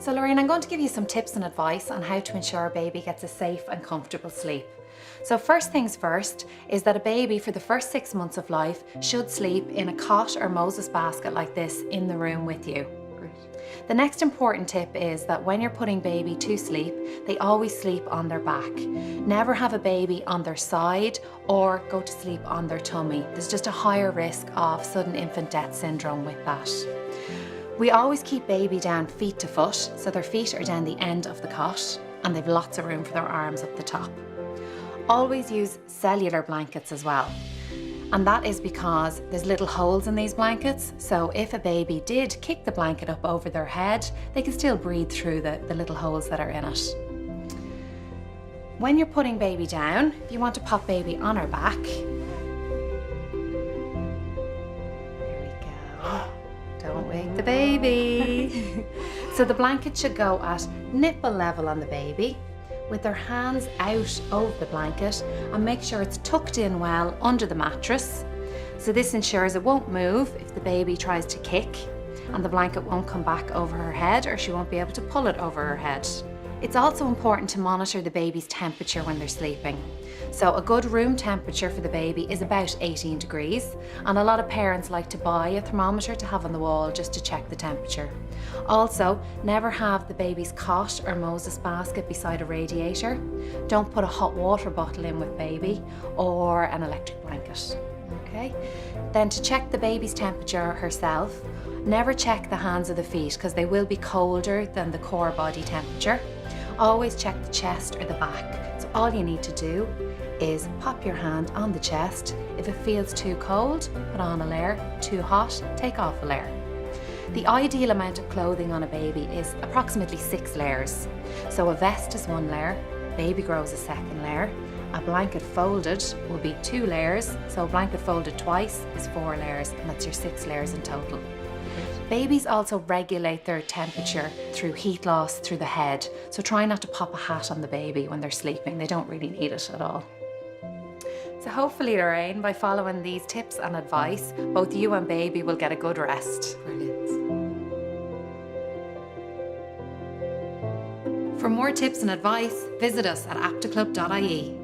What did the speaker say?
So Lorraine, I'm going to give you some tips and advice on how to ensure a baby gets a safe and comfortable sleep. So first things first is that a baby for the first 6 months of life should sleep in a cot or Moses basket like this in the room with you. The next important tip is that when you're putting baby to sleep, they always sleep on their back. Never have a baby on their side or go to sleep on their tummy. There's just a higher risk of sudden infant death syndrome with that. We always keep baby down feet to foot, so their feet are down the end of the cot and they've lots of room for their arms up the top. Always use cellular blankets as well. And that is because there's little holes in these blankets, so if a baby did kick the blanket up over their head, they can still breathe through the little holes that are in it. When you're putting baby down, if you want to pop baby on her back, there we go. Don't wake the baby. So the blanket should go at nipple level on the baby, with their hands out over the blanket, and make sure it's tucked in well under the mattress. So this ensures it won't move if the baby tries to kick, and the blanket won't come back over her head, or she won't be able to pull it over her head. It's also important to monitor the baby's temperature when they're sleeping. So a good room temperature for the baby is about 18 degrees, and a lot of parents like to buy a thermometer to have on the wall just to check the temperature. Also, never have the baby's cot or Moses basket beside a radiator. Don't put a hot water bottle in with baby or an electric blanket. Okay? Then to check the baby's temperature herself, never check the hands or the feet because they will be colder than the core body temperature. Always check the chest or the back. So all you need to do is pop your hand on the chest. If it feels too cold, put on a layer. Too hot, take off a layer. The ideal amount of clothing on a baby is approximately 6 layers. So a vest is 1 layer, baby grows a 2nd layer. A blanket folded will be 2 layers, so a blanket folded twice is 4 layers, and that's your 6 layers in total. Babies also regulate their temperature through heat loss through the head, so try not to pop a hat on the baby when they're sleeping. They don't really need it at all. So hopefully, Lorraine, by following these tips and advice, both you and baby will get a good rest. Brilliant. For more tips and advice, visit us at aptaclub.ie.